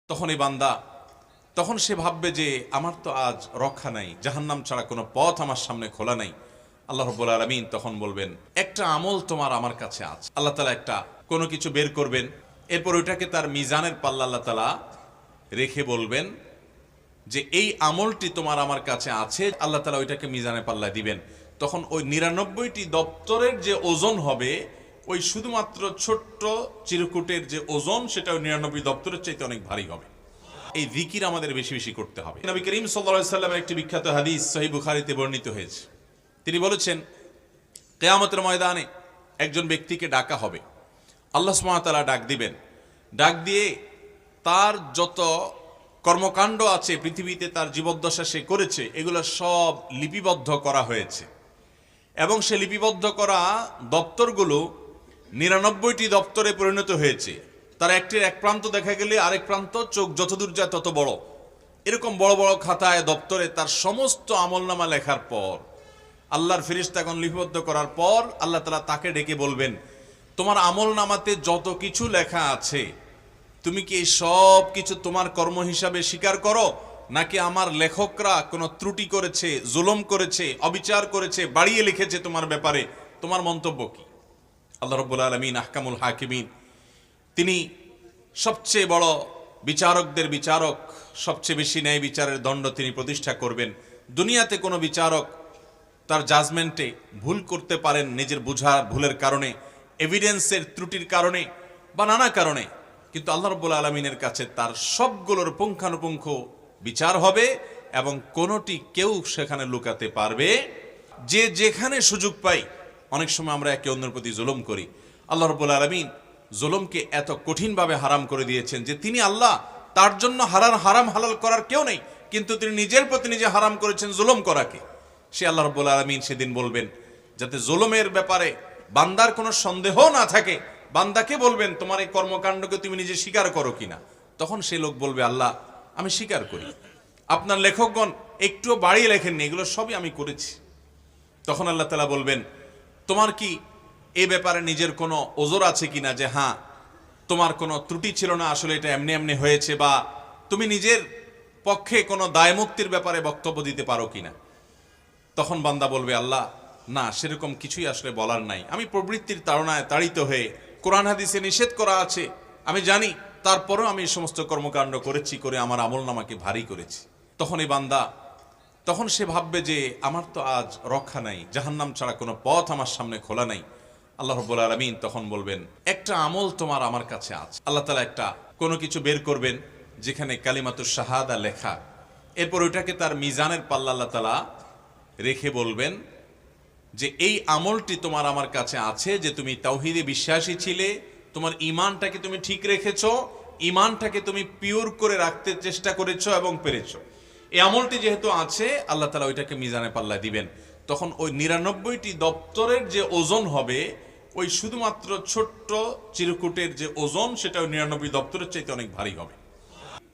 তখন এই বান্দা তখন সে ভাববে যে আমার তো আজ রক্ষা নাই, জাহান্নাম ছাড়া কোনো পথ আমার সামনে খোলা নাই। আল্লাহ রাব্বুল আলামিন তখন বলবেন, একটা আমল তোমার আমার কাছে আছে। আল্লাহ তাআলা একটা কোনো কিছু বের করবেন, এরপর ওইটাকে তার মিজানের পাল্লা আল্লাহ তাআলা রেখে বলবেন যে এই আমলটি তোমার আমার কাছে আছে। আল্লাহ তাআলা ওইটাকে মিজানের পাল্লায় দিবেন। তখন ওই ৯৯টি দপ্তরের যে ওজন হবে, ওই শুধুমাত্র ছোট্ট চিরকুটের যে ওজন, সেটা ওই ৯৯ দপ্তরের চাইতে অনেক ভারী হবে। এই জিকির আমাদের বেশি বেশি করতে হবে। নবী করিম সাল্লাল্লাহু আলাইহি সাল্লামের একটি বিখ্যাত হাদিস সহিহ বুখারীতে বর্ণিত হয়েছে। তিনি বলেছেন, কিয়ামতের ময়দানে একজন ব্যক্তিকে ডাকা হবে, আল্লাহ সুবহানাহু ওয়া তাআলা ডাক দিবেন। ডাক দিয়ে তার যত কর্মকাণ্ড আছে পৃথিবীতে, তার জীবদ্দশা সে করেছে, এগুলো সব লিপিবদ্ধ করা হয়েছে এবং সে লিপিবদ্ধ করা দপ্তরগুলো ৯৯টি দপ্তরে পরিণত হয়েছে। তার একটির এক প্রান্ত দেখা গেলে আরেক প্রান্ত চোখ যতদূর যায় তত বড়। এরকম বড় বড় খাতায় দপ্তরে তার সমস্ত আমলনামা লেখার পর, আল্লাহর ফেরেশতাগণ লিপিবদ্ধ করার পর, আল্লাহ তাআলা তাকে ডেকে বলবেন, তোমার আমলনামাতে যত কিছু লেখা আছে, তুমি কি এই সব কিছু তোমার কর্ম হিসাবে স্বীকার করো, নাকি আমার লেখকরা কোনো ত্রুটি করেছে, জুলুম করেছে, অবিচার করেছে, বাড়িয়ে লিখেছে তোমার ব্যাপারে? তোমার মন্তব্য কি? আল্লাহ রাব্বুল আলামিন আহকামুল হাকিমিন, তিনি সবচেয়ে বড় বিচারকদের বিচারক, সবচেয়ে বেশি ন্যায় বিচারের দণ্ড তিনি প্রতিষ্ঠা করবেন। দুনিয়াতে কোনো বিচারক তার জাজমেন্টে ভুল করতে পারেন, নিজের বুঝার ভুলের কারণে, এভিডেন্সের ত্রুটির কারণে বা নানা কারণে, কিন্তু আল্লাহ রাব্বুল আলামিনের কাছে তার সবগুলোর পুঙ্খানুপুঙ্খ বিচার হবে এবং কোনোটি কেউ সেখানে লুকাতে পারবে। যে যেখানে সুযোগ পাই, অনেক সময় আমরা একে অন্যের প্রতি জুলুম করি। আল্লাহ রাব্বুল আলামিন জুলুমকে এত কঠিনভাবে হারাম করে দিয়েছেন যে তিনি আল্লাহ, তার জন্য হারাম হালাল করার কেউ নেই, কিন্তু তিনি নিজের প্রতি নিজে হারাম করেছেন জুলুম করাকে। সে আল্লাহ রাব্বুল আলামিন সেদিন বলবেন, যাতে জুলুমের ব্যাপারে বান্দার কোনো সন্দেহ না থাকে, বান্দাকে বলবেন, তোমার এই কর্মকাণ্ডকে তুমি নিজে স্বীকার করো কিনা। তখন সেই লোক বলবে, আল্লাহ আমি স্বীকার করি, আপনার লেখকগণ একটুও বাড়িয়ে লেখেননি, এগুলো সবই আমি করেছি। তখন আল্লাহ তাআলা বলবেন, তোমার কি এ ব্যাপারে নিজের কোনো ওজর আছে কিনা, যে হ্যাঁ তোমার কোনো ত্রুটি ছিল না, আসলে এটা এমনি এমনি হয়েছে, বা তুমি নিজের পক্ষে কোনো দায়মুক্তির ব্যাপারে বক্তব্য দিতে পারো কিনা। তখন বান্দা বলবে, আল্লাহ না, সেরকম কিছুই আসলে বলার নাই, আমি প্রবৃত্তির তাড়নায় তাড়িত হয়ে, কোরআন হাদিসে নিষেধ করা আছে আমি জানি, তারপরেও আমি এই সমস্ত কর্মকাণ্ড করেছি, করে আমার আমলনামাকে ভারী করেছি। তখন এই বান্দা তখন সে ভাববে যে আমার তো আজ রক্ষা নাই, জাহান্নাম ছাড়া কোনো পথ আমার সামনে খোলা নাই। আল্লাহ রাব্বুল আলামিন তখন বলবেন, একটা আমল তোমার আমার কাছে আছে। আল্লাহ তাআলা একটা কোনো কিছু বের করবেন যেখানে কালিমাতুশ শাহাদা লেখা, এরপর ওইটাকে তার মিজানের পাল্লা আল্লাহ তাআলা রেখে বলবেন যে এই আমলটি তোমার আমার কাছে আছে, যে তুমি তাওহীদে বিশ্বাসী ছিলে, তোমার ঈমানটাকে তুমি ঠিক রেখেছো, ঈমানটাকে তুমি পিওর করে রাখতে চেষ্টা করেছো এবং পেরেছো। এই আমলটি যেহেতু আছে, আল্লাহ তাআলা ওইটাকে মিজানের পাল্লায় দিবেন। তখন ওই ৯৯টি দপ্তরের যে ওজন হবে, ওই শুধুমাত্র ছোট্ট চিরকুটের যে ওজন, সেটা ওই ৯৯ দপ্তরের চাইতে অনেক ভারী হবে।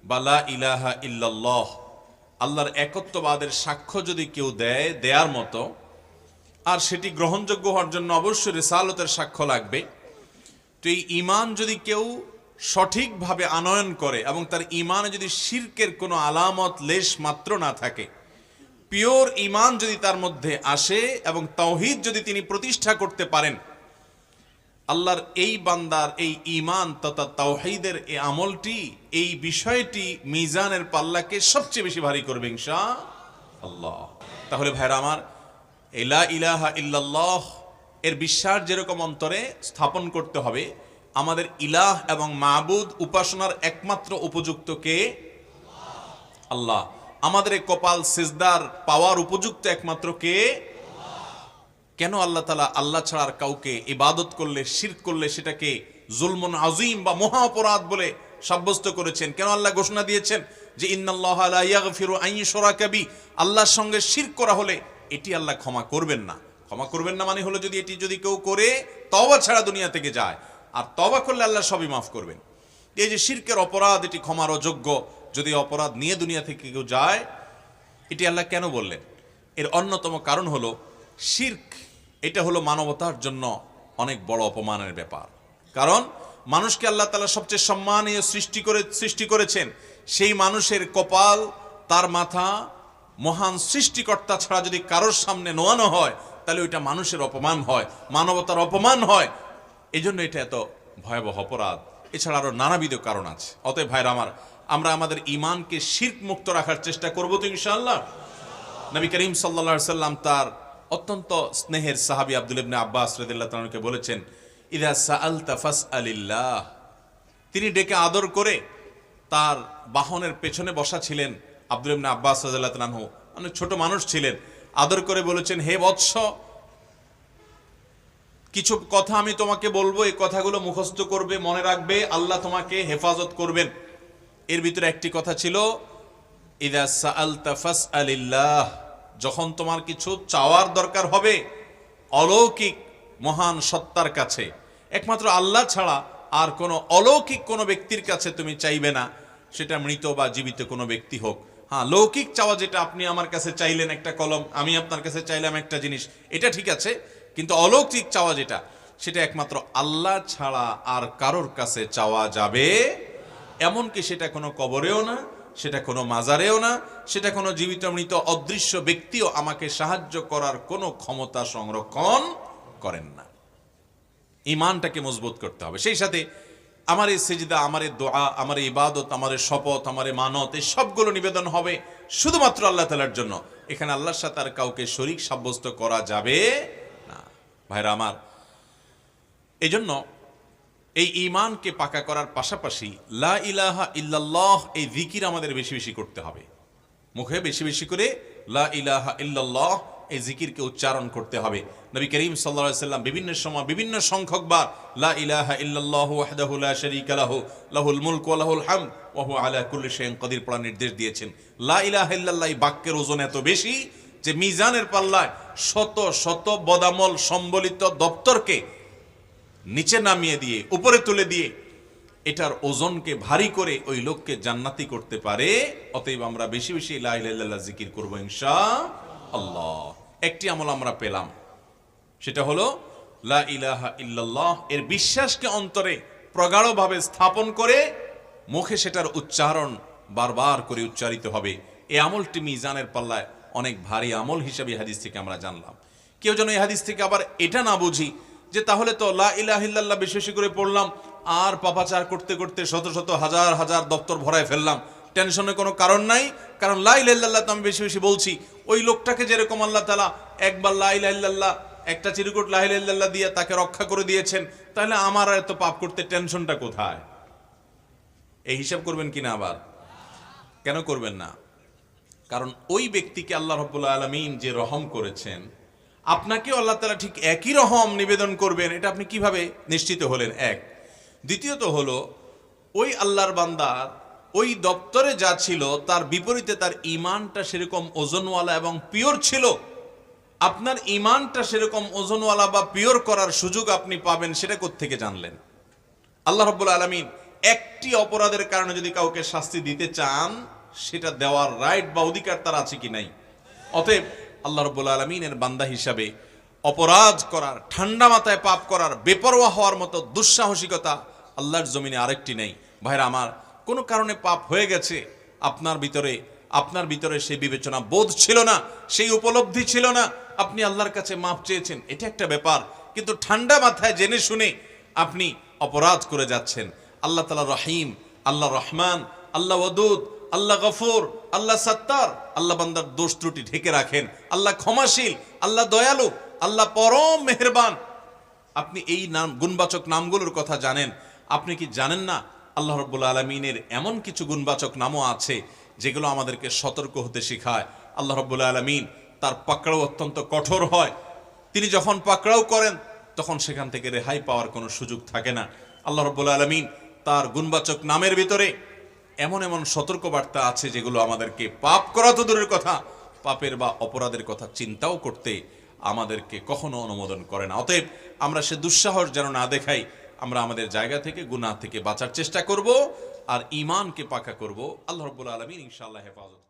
বালা ইলাহা ইল্লাল্লাহ, আল্লাহর একত্ববাদের সাক্ষ্য যদি কেউ দেয় দেয়ার মতো, আর সেটি গ্রহণযোগ্য হওয়ার জন্য অবশ্যই রিসালতের সাক্ষ্য লাগবে। তো এই ঈমান যদি কেউ সঠিকভাবে আনয়ন করে এবং তার ঈমানে যদি শিরকের কোনো আলামত লেশ মাত্র না থাকে, পিওর ঈমান যদি তার মধ্যে আসে এবং তাওহীদ যদি তিনি প্রতিষ্ঠা করতে পারেন, আল্লাহর এই বান্দার এই ঈমান তথা তাওহীদের এই আমলটি, এই বিষয়টি মিজানের পাল্লাকে সবচেয়ে বেশি ভারী করবে ইনশাআল্লাহ। তাহলে ভাইরা আমার, লা ইলাহা ইল্লাল্লাহ এর বিশ্বাস যেরকম অন্তরে স্থাপন করতে হবে, আমাদের ইলাহ এবং মাবুদ উপাসনার একমাত্র উপযুক্ত কে? আল্লাহ। আমাদের এই কপাল সিজদার পাওয়ার উপযুক্ত একমাত্র কে? কেন আল্লাহ তাআলা আল্লাহ ছাড়া আর কাউকে ইবাদত করলে, শিরক করলে সেটাকে জুলমুন আযীম বা মহা অপরাধ বলে সাব্যস্ত করেছেন? কেন আল্লাহ ঘোষণা দিয়েছেন যে ইন্নাল্লাহা লা ইয়াগফিরু আন ইউশরাকা বি, আল্লাহর সঙ্গে শিরক করা হলে এটি আল্লাহ ক্ষমা করবেন না। ক্ষমা করবেন না মানে হলো, এটি যদি কেউ করে তওবা ছাড়া দুনিয়া থেকে যায়, আর তওবা করলে আল্লাহ সবই মাফ করবেন। এই যে শিরকের অপরাধ, এটি ক্ষমার অযোগ্য। যদি অপরাধ নিয়ে দুনিয়া থেকে কেউ যায়, এটি আল্লাহ কেন বললেন? এর অন্যতম কারণ হলো, শিরক এটা হলো মানবতার জন্য অনেক বড় অপমানের ব্যাপার। কারণ মানুষকে আল্লাহ তাআলা সবচেয়ে সম্মানীয় সৃষ্টি করেছেন, সেই মানুষের কপাল, তার মাথা মহান সৃষ্টিকর্তা ছাড়া যদি কারোর সামনে নোয়ানো হয়, তাহলে ওইটা মানুষের অপমান হয়, মানবতার অপমান হয়। এই জন্য এটা এত ভয়াবহ অপরাধ। এছাড়া আরো নানাবিধ কারণ আছে। অতএব ভাইরা আমার, আমরা আমাদের ঈমানকে শিরক মুক্ত রাখার চেষ্টা করব তো ইনশাআল্লাহ। নবী করিম সাল্লাল্লাহু আলাইহি সাল্লাম তার অত্যন্ত স্নেহের সাহাবী আব্দুল্লাহ ইবনে আব্বাস রাদিয়াল্লাহু তাআলা কে বলেছেন, ইযা সাআলতা ফাসআলিল্লাহ। তিনি ডেকে আদর করে তার বাহনের পেছনে বসা ছিলেন আব্দুল্লাহ ইবনে আব্বাস রাদিয়াল্লাহু তাআলা, অনেক ছোট মানুষ ছিলেন, আদর করে বলেছেন, হে বৎস, কিছু কথা আমি তোমাকে বলবো, এই কথাগুলো মুখস্থ করবে, মনে রাখবে, আল্লাহ তোমাকে হেফাজত করবেন। এর ভিতরে একটি কথা ছিল, ইযা সাআলতা ফাসআলিল্লাহ। যখন তোমার কিছু চাওয়ার দরকার হবে অলৌকিক মহান সত্তার কাছে, একমাত্র আল্লাহ ছাড়া আর কোনো অলৌকিক কোনো ব্যক্তির কাছে তুমি চাইবে না, সেটা মৃত বা জীবিত কোনো ব্যক্তি হোক। হ্যাঁ, লৌকিক চাওয়া যেটা আপনি আমার কাছে চাইলেন একটা কলম, আমি আপনার কাছে চাইলাম একটা জিনিস, এটা ঠিক আছে, কিন্তু অলৌকিক চাওয়া যেটা, সেটা একমাত্র আল্লাহ ছাড়া আর কারোর কাছে চাওয়া যাবে। এমনকি সেটা কোনো কবরেও না, সেটা কোনো মাজারেও না, সেটা কোনো জীবিত মৃত অদৃশ্য ব্যক্তিও আমাকে সাহায্য করার কোনো ক্ষমতা সংরক্ষণ করেন না। ঈমানটাকে মজবুত করতে হবে। সেই সাথে আমার এই সিজদা, আমার এই দোয়া, আমার এই ইবাদত, আমার এই শপথ, আমার এই মানত, এই সবগুলো নিবেদন হবে শুধুমাত্র আল্লাহ তাআলার জন্য। এখানে আল্লাহর সাথে আর কাউকে শরীক সাব্যস্ত করা যাবে না। ভাইরা আমার, এই জন্য এই ঈমানকে পাকা করার পাশাপাশি লা ইলাহা ইল্লাল্লাহ এই জিকির আমাদের বেশি বেশি করতে হবে। মুখে বেশি বেশি করে লা ইলাহা ইল্লাল্লাহ এই জিকিরকে উচ্চারণ করতে হবে। নবী করিম সাল্লাল্লাহু আলাইহি সাল্লাম বিভিন্ন সময় বিভিন্ন সংখ্যকবার লা ইলাহা ইল্লাল্লাহু ওয়াহদাহু লা শারীকা লাহু লাহুল মুলকু ওয়া লাহুল হামদ ওয়া হুয়া আলা কুল্লি শাইইন কাদির পড়ার নির্দেশ দিয়েছেন। লা ইলাহা ইল্লাল্লাহ এই বাক্যের ওজন এত বেশি যে মিজানের পাল্লায় শত শত বদামল সম্বলিত দপ্তরকে নিচে নামিয়ে দিয়ে উপরে তুলে দিয়ে এটার ওজনকে ভারী করে ওই লোককে জান্নাতি করতে পারে। অতএব আমরা বেশি বেশি লা ইলাহা ইল্লাল্লাহ জিকির করব ইনশাআল্লাহ। একটি আমল আমরা পেলাম, সেটা হলো লা ইলাহা ইল্লাল্লাহ এর বিশ্বাসকে অন্তরে প্রগাঢ়ভাবে স্থাপন করে মুখে সেটার উচ্চারণ বারবার করে উচ্চারিত হবে। এই আমলটি মিজানের পাল্লায় অনেক ভারী আমল হিসেবে হাদিস থেকে আমরা জানলাম। কেউ যেন এই হাদিস থেকে আবার এটা না বুঝি যে তাহলে তো লা ইলাহা ইল্লাল্লাহ বেশি বেশি করে পড়লাম আর পাপাচার করতে করতে শত শত হাজার হাজার দপ্তর ভরায় ফেললাম, টেনশনের কোনো কারণ নাই, কারণ লা ইলাহা ইল্লাল্লাহ তো আমি বেশি বেশি বলছি। ওই লোকটাকে যেরকম আল্লাহ তাআলা একবার লা ইলাহা ইল্লাল্লাহ, একটা চিরকুট লা ইলাহা ইল্লাল্লাহ দিয়ে তাকে রক্ষা করে দিয়েছেন, তাহলে আমার আর এত পাপ করতে টেনশনটা কোথায়? এই হিসাব করবেন কিনা? আবার কেন করবেন না? কারণ ওই ব্যক্তিকে আল্লাহ রাব্বুল আলামিন যে রহম করেছেন, আপনাকেও আল্লাহ তাআলা ঠিক একই রহম নিবেদন করবেন, এটা আপনি কিভাবে নিশ্চিত হলেন? এক। দ্বিতীয়ত হলো, ওই আল্লাহর বান্দার ওই দপ্তরে যা ছিল তার বিপরীতে তার ঈমানটা সেরকম ওজনওয়ালা এবং পিওর ছিল। আপনার ঈমানটা সেরকম ওজনওয়ালা বা পিওর করার সুযোগ আপনি পাবেন, সেটা কোত্থেকে জানলেন? আল্লাহ রাব্বুল আলামিন একটি অপরাধের কারণে যদি কাউকে শাস্তি দিতে চান, সেটা দেওয়ার রাইট বা অধিকার তার আছে কি নাই? অতএব আল্লাহ রাব্বুল আলামিনের বান্দা হিসাবে অপরাধ করার, ঠান্ডা মাথায় পাপ করার, বেপরোয়া হওয়ার মতো দুঃসাহসিকতা আল্লাহর জমিনে আরেকটি নেই। ভাইরা আমার, কোনো কারণে পাপ হয়ে গেছে, আপনার ভিতরে সেই বিবেচনা বোধ ছিল না, সেই উপলব্ধি ছিল না, আপনি আল্লাহর কাছে মাপ চেয়েছেন, এটা একটা ব্যাপার। কিন্তু ঠান্ডা মাথায় জেনে শুনে আপনি অপরাধ করে যাচ্ছেন। আল্লাহ তাআলা রহিম, আল্লাহ রহমান, আল্লাহ ওয়াদুদ, আল্লাহ গফুর, আল্লাহ সাত্তার, আল্লাহ বান্দার দোষ ত্রুটি ঢেকে রাখেন, আল্লাহ ক্ষমাশীল, আল্লাহ দয়ালু, আল্লাহ পরম মেহেরবান। আপনি এই নাম, গুণবাচক নামগুলোর কথা জানেন। আপনি কি জানেন না আল্লাহ রাব্বুল আলামিনের এমন কিছু গুণবাচক নামও আছে যেগুলো আমাদেরকে সতর্ক হতে শেখায়? আল্লাহ রাব্বুল আলামিন তার পাকড়াও অত্যন্ত কঠোর হয়। তিনি যখন পাকড়াও করেন তখন সেখান থেকে রেহাই পাওয়ার কোনো সুযোগ থাকে না। আল্লাহ রাব্বুল আলামিন তার গুণবাচক নামের ভিতরে এমন এমন সতর্কবার্তা আছে যেগুলো আমাদেরকে পাপ করা তো দূরের কথা, পাপের বা অপরাধের কথা চিন্তাও করতে আমাদেরকে কখনো অনুমোদন করে না। অতএব আমরা সে দুঃসাহস যেন না দেখাই, আমরা আমাদের জায়গা থেকে গুনাহ থেকে বাঁচার চেষ্টা করব আর ঈমানকে পাকা করব। আল্লাহ রাব্বুল আলামিন ইনশাআল্লাহ হেফাজত